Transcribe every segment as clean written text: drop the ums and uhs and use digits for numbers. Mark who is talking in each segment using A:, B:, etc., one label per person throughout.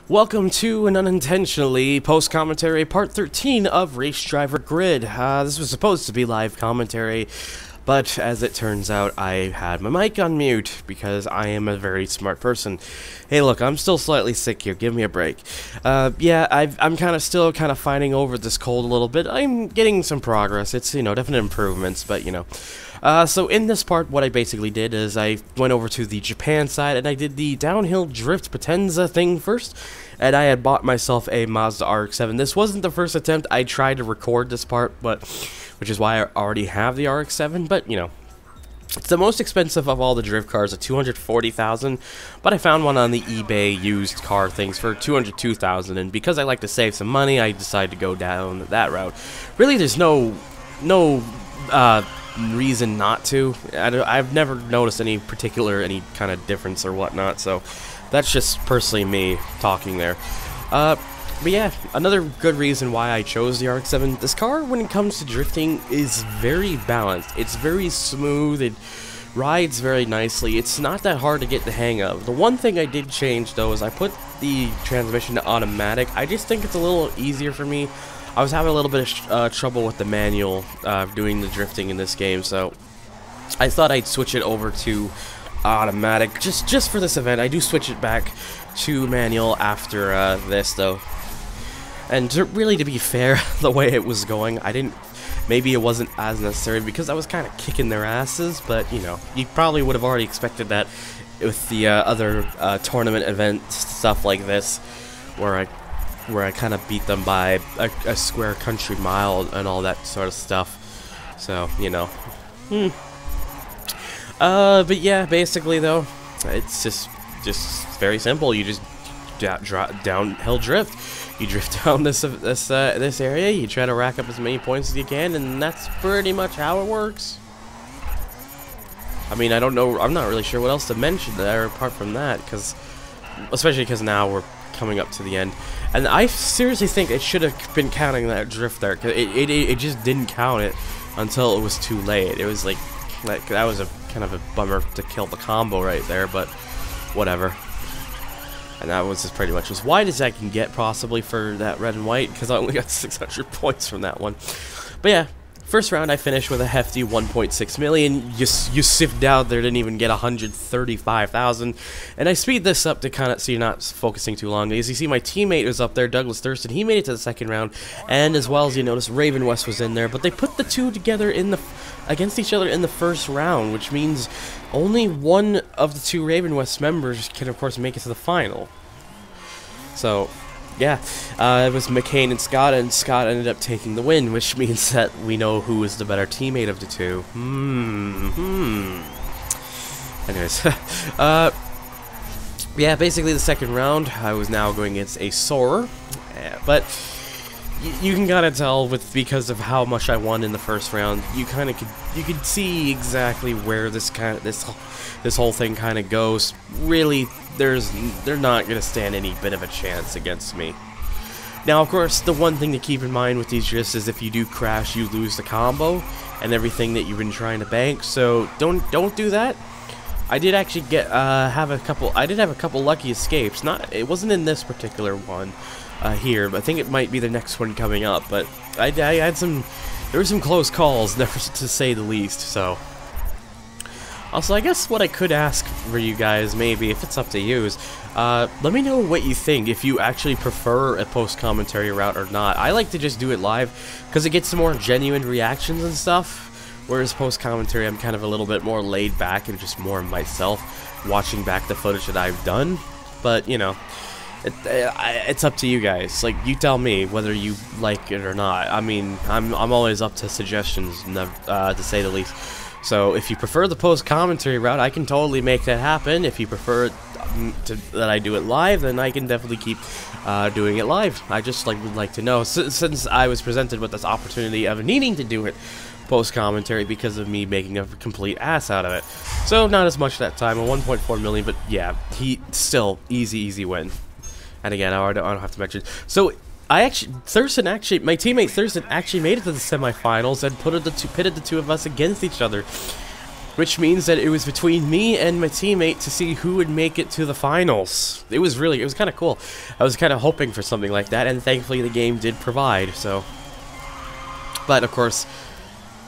A: Welcome to an unintentionally post-commentary part 13 of Race Driver GRiD. This was supposed to be live commentary, but as it turns out, I had my mic on mute because I am a very smart person. Hey, look, I'm still slightly sick here. Give me a break. Yeah, I'm still fighting over this cold a little bit. I'm getting some progress. It's, definite improvements, but, So in this part, what I basically did is I went over to the Japan side, and I did the downhill drift Potenza thing first, and I had bought myself a Mazda RX-7. This wasn't the first attempt. I tried to record this part, which is why I already have the RX-7, but, it's the most expensive of all the drift cars at $240,000, but I found one on the eBay used car things for $202,000, and because I like to save some money, I decided to go down that route. Really, there's no reason not to. I've never noticed any kind of difference or whatnot, so that's just personally me talking there. But yeah, another good reason why I chose the RX-7, this car, when it comes to drifting, is very balanced. It's very smooth, it rides very nicely, it's not that hard to get the hang of. The one thing I did change, though, is I put the transmission to automatic. I just think it's a little easier for me. I was having a little bit of trouble with the manual doing the drifting in this game, so I thought I'd switch it over to automatic just for this event. I do switch it back to manual after this, though. And to be fair, the way it was going, maybe it wasn't as necessary because I was kind of kicking their asses, but, you probably would have already expected that with the other tournament event stuff like this, where I kind of beat them by a square country mile and all that sort of stuff. So, but yeah, basically though, it's just very simple. You just downhill drift. You drift down this area. You try to rack up as many points as you can, and that's pretty much how it works. I mean, I don't know. I'm not really sure what else to mention there apart from that, especially because now we're coming up to the end, and I seriously think it should have been counting that drift there, because it just didn't count it until it was too late. It was like that was a kind of a bummer to kill the combo right there, but whatever. And that was just pretty much as wide as I can get possibly for that red and white, because I only got 600 points from that one. But yeah, first round I finished with a hefty 1.6 million. You sift down there, didn't even get 135,000. And I speed this up to so you're not focusing too long. As you see, my teammate was up there, Douglas Thurston. He made it to the second round, and as well as you notice, Raven West was in there. But they put the two together against each other in the first round, which means only one of the two Raven West members can, of course, make it to the final. So, yeah, it was McCain and Scott ended up taking the win, which means that we know who is the better teammate of the two. Anyways, yeah, basically the second round, I was now going against a Soarer, but you can kind of tell because of how much I won in the first round. You could see exactly where this whole thing kind of goes. Really, they're not gonna stand any bit of a chance against me. Now, of course, the one thing to keep in mind with these drifts is if you do crash, you lose the combo and everything that you've been trying to bank. So don't do that. I did actually have a couple lucky escapes. It wasn't in this particular one here, but I think it might be the next one coming up. But there were some close calls, never to say the least. So also, I guess what I could ask for you guys, maybe if it's up to you, is let me know what you think, if you actually prefer a post-commentary route or not. I like to just do it live because it gets some more genuine reactions and stuff. Whereas post-commentary, I'm kind of a little bit more laid back and just more myself, watching back the footage that I've done. But, it's up to you guys. Like, you tell me whether you like it or not. I mean, I'm always up to suggestions, to say the least. So, if you prefer the post-commentary route, I can totally make that happen. If you prefer that I do it live, then I can definitely keep doing it live. I just would like to know, since I was presented with this opportunity of needing to do it post-commentary because of me making a complete ass out of it. So, not as much that time, a 1.4 million, but yeah, still, easy win. And again, I don't have to mention. So, my teammate Thurston actually made it to the semifinals and pitted the two of us against each other. which means that it was between me and my teammate to see who would make it to the finals. It was kind of cool. I was kind of hoping for something like that, and thankfully the game did provide, so. But, of course,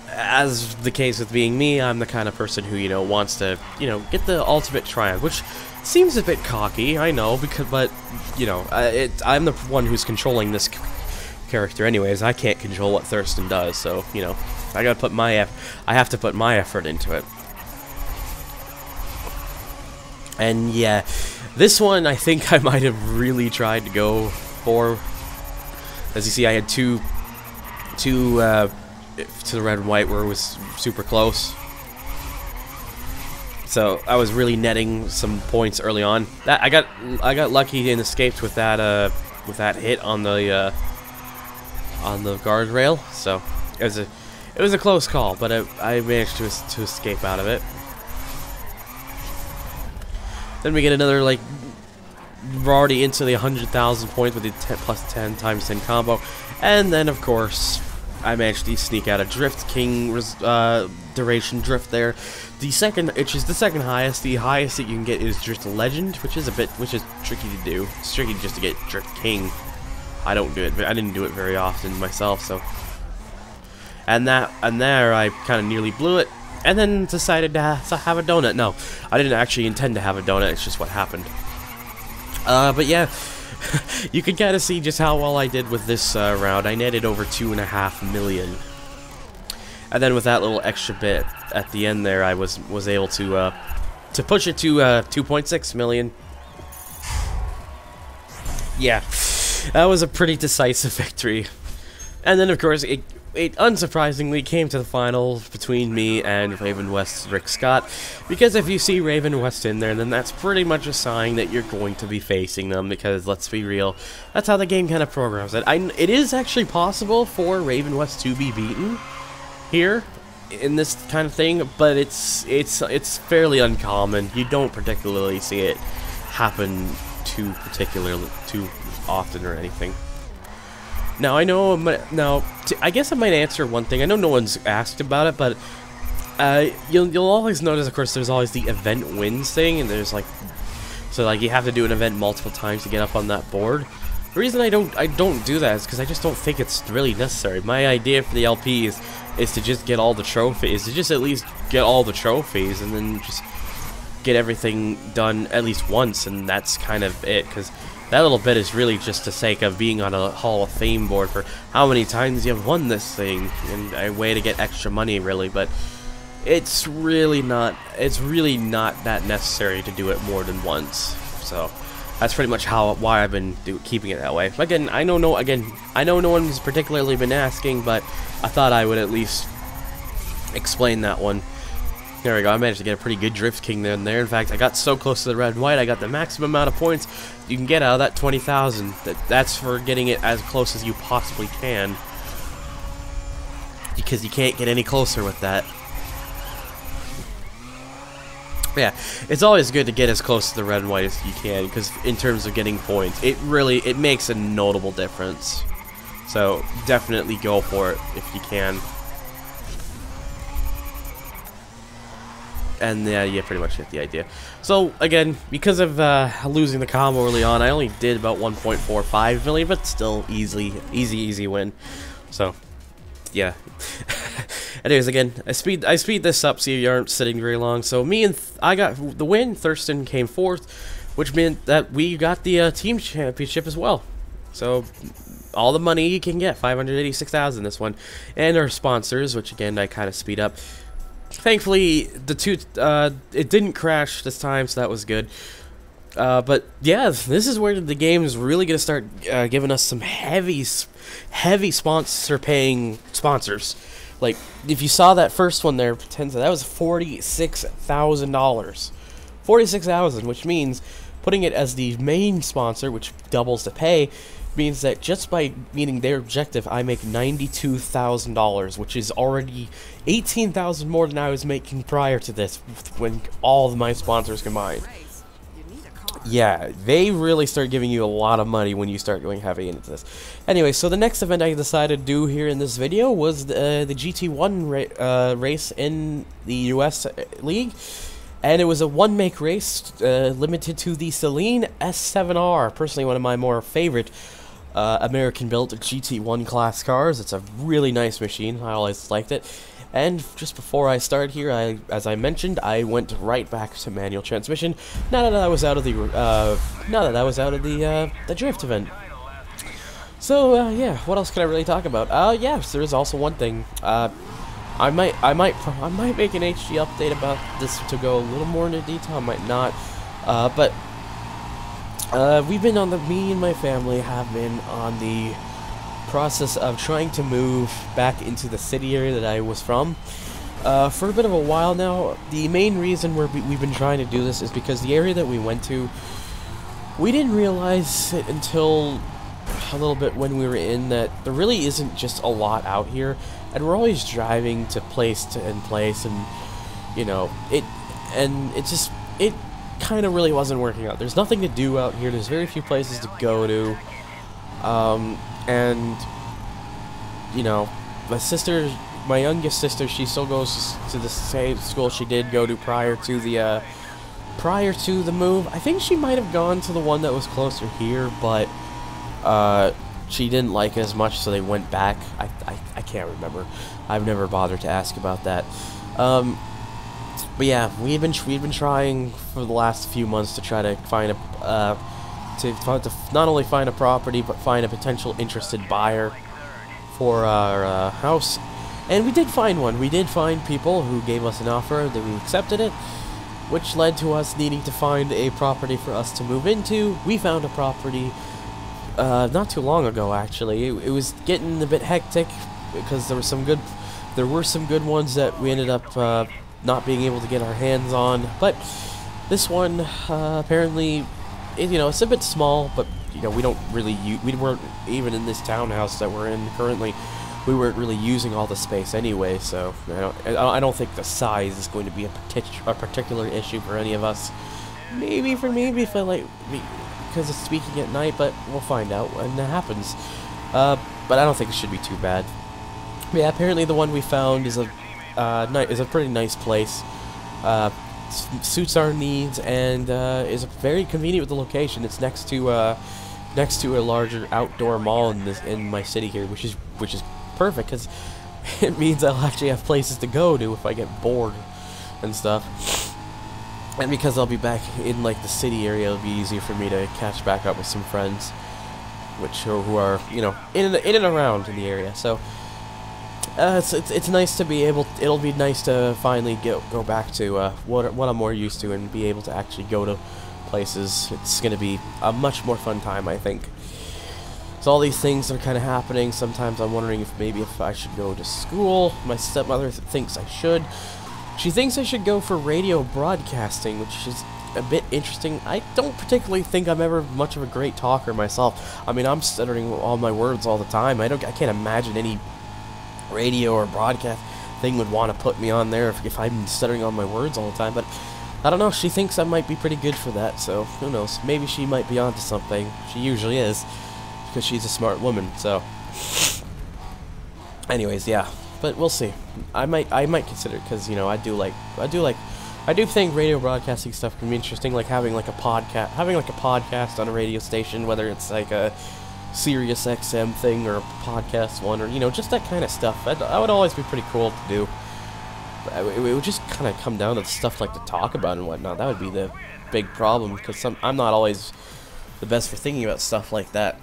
A: as the case with being me, I'm the kind of person who, you know, wants to, you know, get the ultimate triumph, which seems a bit cocky, I know, but, you know, I'm the one who's controlling this character anyways. I can't control what Thurston does, so, you know, I have to put my effort into it. And yeah, this one I think I might have really tried to go for. As you see, I had two to the red and white where it was super close. So I was really netting some points early on. That I got lucky and escaped with that hit on the guardrail. So it was a close call, but I managed to escape out of it. Then we get another, like, we're already into the 100,000 points with the plus 10 times 10 combo, and then of course I managed to sneak out a Drift King duration drift there. Which is the second highest. The highest that you can get is Drift Legend, which is tricky to do. It's tricky just to get Drift King. I didn't do it very often myself, so. And there I kind of nearly blew it, and then decided to have a donut. No, I didn't actually intend to have a donut. It's just what happened. But yeah, you can kind of see just how well I did with this round. I netted over 2.5 million, and then with that little extra bit at the end there, I was able to push it to 2.6 million. Yeah, that was a pretty decisive victory. And then of course it unsurprisingly came to the finals between me and Raven West's Rick Scott, because if you see Raven West in there, then that's pretty much a sign that you're going to be facing them, because let's be real, that's how the game kind of programs it. It is actually possible for Raven West to be beaten here in this kind of thing, but it's fairly uncommon. You don't particularly see it happen too often or anything. Now, I know, I guess I might answer one thing. I know no one's asked about it, but you'll always notice, of course, there's always the event wins thing, and there's, like, so, like, you have to do an event multiple times to get up on that board. The reason I don't do that is because I just don't think it's really necessary. My idea for the LP is to just get all the trophies, to just at least get all the trophies, and then just get everything done at least once, and that's kind of it, because that little bit is really just the sake of being on a Hall of Fame board for how many times you've won this thing, and a way to get extra money, really. But it's really not that necessary to do it more than once. So that's pretty much why I've been keeping it that way. Again, I know no one's particularly been asking, but I thought I would at least explain that one. There we go, I managed to get a pretty good Drift King there. In fact, I got so close to the red and white, I got the maximum amount of points you can get out of that 20,000. That's for getting it as close as you possibly can, because you can't get any closer with that. But yeah, it's always good to get as close to the red and white as you can, because in terms of getting points, it makes a notable difference. So definitely go for it if you can. And yeah, you pretty much get the idea. So again, because of losing the combo early on, I only did about 1.45 million, but still easy win. So yeah. Anyways, again, I speed this up so you aren't sitting very long. So I got the win. Thurston came fourth, which meant that we got the team championship as well. So all the money you can get, 586,000 this one, and our sponsors, which again I kind of speed up. Thankfully, it didn't crash this time, so that was good. But yeah, this is where the game is really going to start giving us some heavy sponsor-paying sponsors. Like, if you saw that first one there, that was $46,000. 46,000, which means putting it as the main sponsor, which doubles the pay, means that just by meeting their objective, I make $92,000, which is already $18,000 more than I was making prior to this, when all of my sponsors combined. yeah, they really start giving you a lot of money when you start going heavy into this. Anyway, so the next event I decided to do here in this video was the GT1 race in the US League. And it was a one-make race, limited to the Celine S7R. Personally, one of my more favorite American-built GT1 class cars. It's a really nice machine. I always liked it. And just before I start here, as I mentioned, I went right back to manual transmission. Now that I was out of the the drift event. So yeah, what else can I really talk about? Yes, there is also one thing. I might make an HD update about this to go a little more into detail. I might not, but we've been me and my family have been on the process of trying to move back into the city area that I was from for a bit of a while now. The main reason we've been trying to do this is because the area that we went to, we didn't realize it until a little bit when we were in that there really isn't just a lot out here, and we're always driving to place and you know, it kind of really wasn't working out. There's nothing to do out here. There's very few places to go to, and you know, my youngest sister, she still goes to the same school she did go to prior to the move. I think she might have gone to the one that was closer here, but she didn't like it as much, so they went back. I can't remember. I've never bothered to ask about that. But yeah, we've been trying for the last few months to try to find to not only find a property, but find a potential interested buyer for our house. And we did find one. We did find people who gave us an offer that we accepted it, which led to us needing to find a property for us to move into. We found a property not too long ago, actually. It was getting a bit hectic because there were some good ones that we ended up not being able to get our hands on. But this one apparently, you know, it's a bit small, but you know, we weren't even in this townhouse that we're in currently. We weren't really using all the space anyway, so I don't think the size is going to be a particular issue for any of us. Maybe for me, if I like, because it's speaking at night, but we'll find out when that happens. But I don't think it should be too bad. Yeah, apparently the one we found is a pretty nice place. Suits our needs and is very convenient with the location. It's next to a larger outdoor mall in my city here, which is perfect because it means I'll actually have places to go to if I get bored and stuff. And because I'll be back in like the city area, it'll be easier for me to catch back up with some friends, who are, you know, in and around in the area. So it's nice to be able. It'll be nice to finally go back to what I'm more used to and be able to actually go to places. It's gonna be a much more fun time, I think. So all these things are kind of happening. Sometimes I'm wondering if I should go to school. My stepmother thinks I should. She thinks I should go for radio broadcasting, which is a bit interesting. I don't particularly think I'm ever much of a great talker myself. I mean, I'm stuttering all my words all the time. I can't imagine any radio or broadcast thing would want to put me on there if I'm stuttering all my words all the time. But I don't know. She thinks I might be pretty good for that. So who knows? Maybe she might be onto something. She usually is, because she's a smart woman. So, anyways, yeah. But we'll see. I might consider it, because, you know, I do think radio broadcasting stuff can be interesting, like having a podcast on a radio station, whether it's like a Sirius XM thing or a podcast one, or, you know, just that kind of stuff. That would always be pretty cool to do. It would just kind of come down to the stuff like to talk about and whatnot. That would be the big problem, because I'm not always the best for thinking about stuff like that.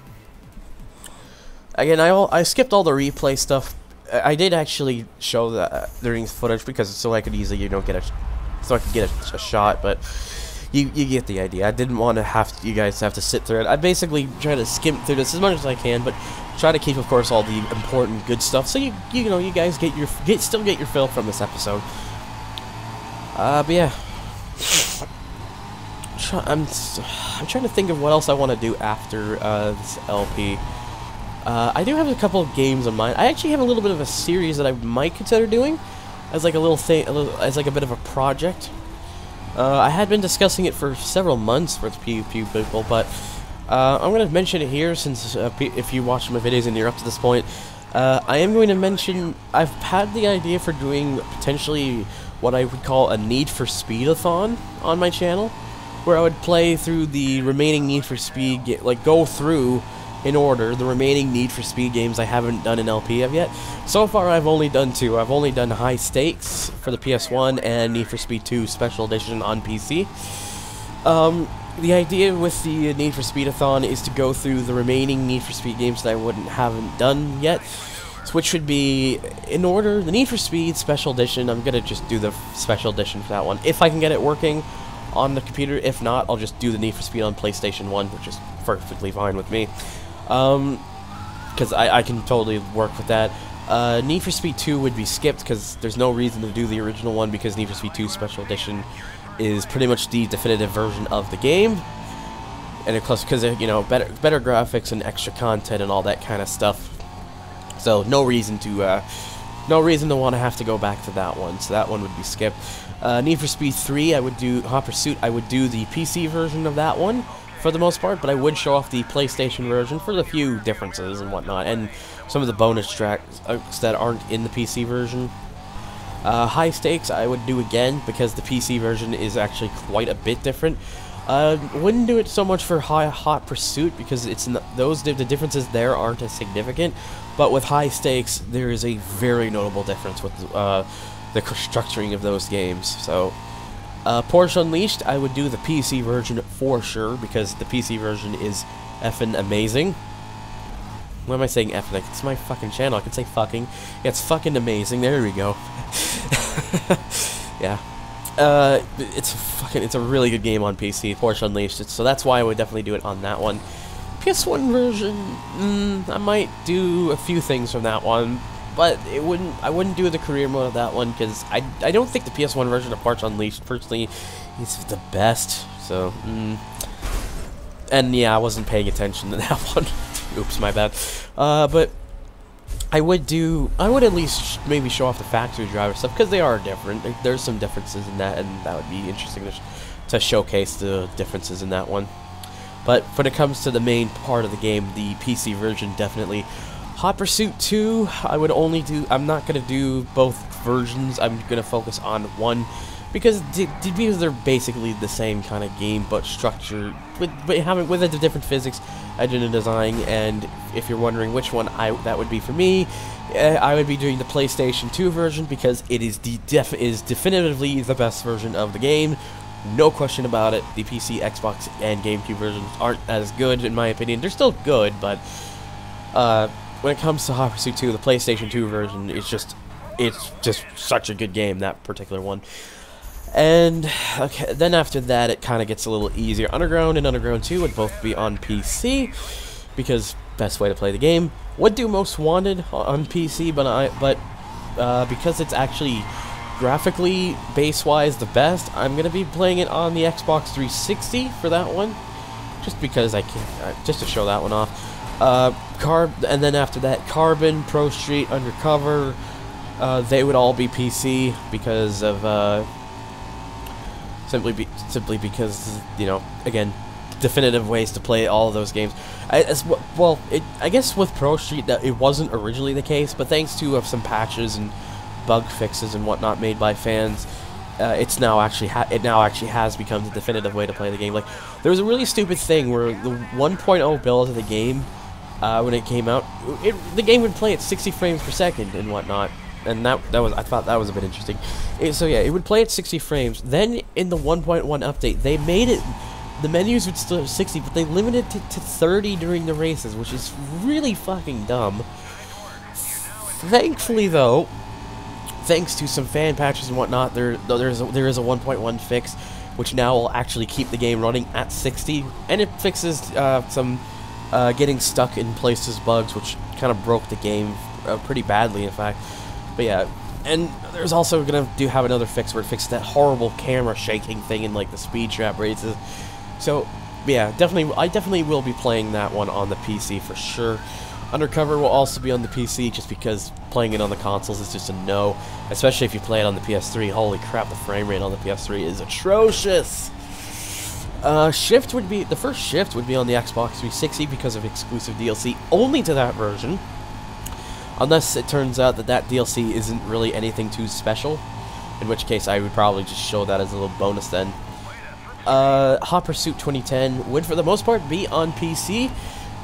A: Again, I skipped all the replay stuff. I did actually show that during footage, because so I could easily, you know, get a shot, but you get the idea. I didn't want to you guys have to sit through it. I basically try to skim through this as much as I can, but try to keep, of course, all the important good stuff, so you know, you guys still get your fill from this episode. But yeah, I'm trying to think of what else I want to do after this LP. I do have a couple of games in mind. I actually have a little bit of a series that I might consider doing as like a little thing, as like a bit of a project. I had been discussing it for several months with few people, but I'm going to mention it here since if you watch my videos and you're up to this point, I am going to mention I've had the idea for doing potentially what I would call a Need for Speed-a-thon on my channel, where I would play through the remaining Need for Speed, go through in order the remaining Need for Speed games I haven't done in LP yet. So far I've only done 2. I've only done High Stakes for the PS1 and Need for Speed 2 Special Edition on PC. The idea with the Need for Speed-a-thon is to go through the remaining Need for Speed games that I haven't done yet, which should be, in order, the Need for Speed Special Edition. I'm going to just do the Special Edition for that one, if I can get it working on the computer. If not, I'll just do the Need for Speed on PlayStation 1, which is perfectly fine with me. Because I can totally work with that. Need for Speed 2 would be skipped, because there's no reason to do the original one, because Need for Speed 2 Special Edition is pretty much the definitive version of the game. And of course, because, you know, better graphics and extra content and all that kind of stuff. So, no reason to want to have to go back to that one, so that one would be skipped. Need for Speed 3, I would do Hot Pursuit, I would do the PC version of that one, for the most part, but I would show off the PlayStation version for the few differences and whatnot, and some of the bonus tracks that aren't in the PC version. High Stakes I would do again, because the PC version is actually quite a bit different. Wouldn't do it so much for Hot Pursuit, because it's the differences there aren't as significant, but with High Stakes there is a very notable difference with the structuring of those games. So Porsche Unleashed, I would do the PC version for sure, because the PC version is effing amazing. Why am I saying effing? Like, it's my fucking channel, I can say fucking. Yeah, it's fucking amazing, there we go. Yeah. It's a really good game on PC, Porsche Unleashed, so that's why I would definitely do it on that one. PS1 version, I might do a few things from that one, but I wouldn't do the career mode of that one, because I don't think the PS1 version of Porsche Unleashed, personally, is the best, so, and yeah, I wasn't paying attention to that one. Oops, my bad. But I would at least maybe show off the factory driver stuff, because they are different. There's some differences in that, and that would be interesting to showcase the differences in that one. But when it comes to the main part of the game, the PC version, definitely. Hot Pursuit 2, I'm not going to do both versions, I'm going to focus on one, because they're basically the same kind of game, but structured, with a different physics, engine and design. And if you're wondering which one that would be for me, I would be doing the PlayStation 2 version, because it is definitively the best version of the game. No question about it. The PC, Xbox, and GameCube versions aren't as good, in my opinion. They're still good, but when it comes to Hot Pursuit 2, the PlayStation 2 version is just such a good game, that particular one. And okay, then after that, it kind of gets a little easier. Underground and Underground 2 would both be on PC, because best way to play the game. Would do Most Wanted on PC, but because it's actually graphically, base-wise, the best, I'm going to be playing it on the Xbox 360 for that one, just because I can, just to show that one off. And then after that, Carbon, Pro Street, Undercover, they would all be PC, because of simply because, you know, again, definitive ways to play all of those games. I guess with Pro Street that it wasn't originally the case, but thanks to some patches and bug fixes and whatnot made by fans, it now actually has become the definitive way to play the game. Like, there was a really stupid thing where the 1.0 build of the game, when it came out, the game would play at 60 frames per second and whatnot. And I thought that was a bit interesting. So yeah, it would play at 60 frames. Then in the 1.1 update, they made it, the menus would still have 60, but they limited it to 30 during the races, which is really fucking dumb. Thankfully, though, thanks to some fan patches and whatnot, there is a 1.1 fix, which now will actually keep the game running at 60, and it fixes some getting stuck in places bugs, which kind of broke the game pretty badly, in fact. But yeah, and there's also gonna have another fix where it fixes that horrible camera shaking thing in like the speed trap races. So yeah, I definitely will be playing that one on the PC for sure. Undercover will also be on the PC, just because playing it on the consoles is just a no, especially if you play it on the PS3. Holy crap, the frame rate on the PS3 is atrocious. Shift would be, the first Shift would be on the Xbox 360 because of exclusive DLC only to that version. Unless it turns out that that DLC isn't really anything too special, in which case I would probably just show that as a little bonus then. Hot Pursuit 2010 would for the most part be on PC,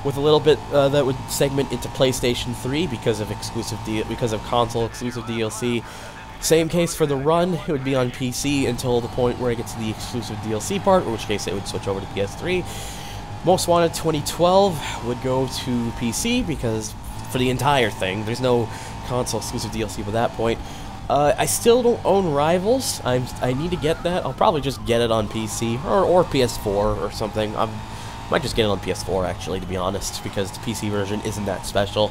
A: with a little bit that would segment into PlayStation 3 because of console exclusive DLC. Same case for the Run, it would be on PC until the point where it gets to the exclusive DLC part, in which case it would switch over to PS3. Most Wanted 2012 would go to PC because for the entire thing, there's no console exclusive DLC by that point. I still don't own Rivals. I need to get that. I'll probably just get it on PC or PS4 or something. I might just get it on PS4 actually, to be honest, because the PC version isn't that special.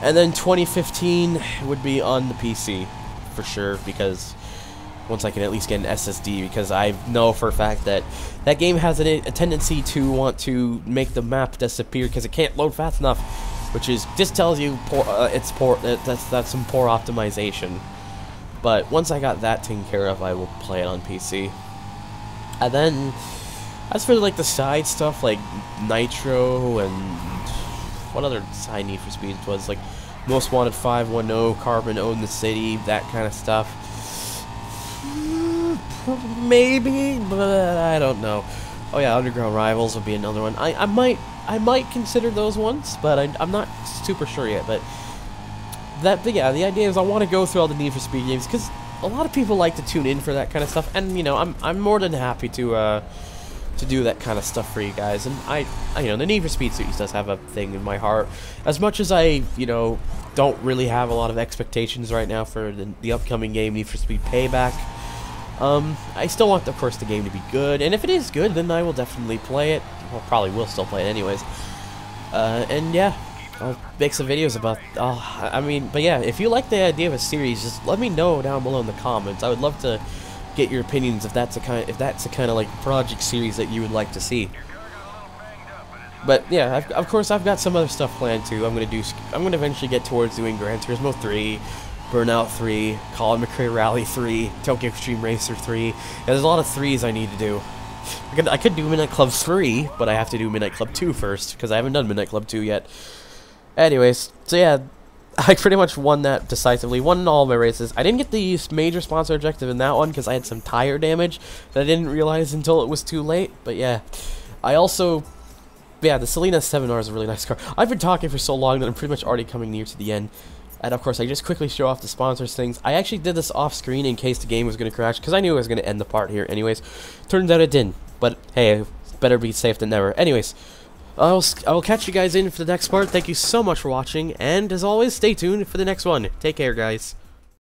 A: And then 2015 would be on the PC for sure, because once I can at least get an SSD, because I know for a fact that that game has a tendency to want to make the map disappear because it can't load fast enough, which is just tells you that's some poor optimization. But once I got that taken care of, I will play it on PC. And then as for like the side stuff like Nitro and what other side Need for Speed was, like Most Wanted 510, Carbon Own the City, that kind of stuff. Maybe, but I don't know. Oh yeah, Underground Rivals would be another one. I might consider those ones, but I'm not super sure yet. But yeah, the idea is I want to go through all the Need for Speed games because a lot of people like to tune in for that kind of stuff, and you know, I'm more than happy to do that kind of stuff for you guys. And you know, the Need for Speed series does have a thing in my heart. As much as I, you know, don't really have a lot of expectations right now for the upcoming game, Need for Speed Payback. I still want, of course, the game to be good, and if it is good, then I will definitely play it. Well, probably will still play it anyways. And yeah, I'll make some videos about. But yeah, if you like the idea of a series, just let me know down below in the comments. I would love to get your opinions if that's a kind of like project series that you would like to see. But yeah, of course, I've got some other stuff planned too. I'm gonna eventually get towards doing Gran Turismo 3. Burnout 3, Colin McRae Rally 3, Tokyo Extreme Racer 3. Yeah, there's a lot of 3s I need to do. I could do Midnight Club 3, but I have to do Midnight Club 2 first, because I haven't done Midnight Club 2 yet. Anyways, so yeah, I pretty much won that decisively, won all my races. I didn't get the major sponsor objective in that one, because I had some tire damage that I didn't realize until it was too late, but yeah. I also... Yeah, the Selena 7R is a really nice car. I've been talking for so long that I'm pretty much already coming near to the end. And of course, I just quickly show off the sponsors things. I actually did this off screen in case the game was going to crash, because I knew I was going to end the part here anyways. Turns out it didn't, but hey, better be safe than never. Anyways, I will catch you guys in for the next part. Thank you so much for watching, and as always, stay tuned for the next one. Take care, guys.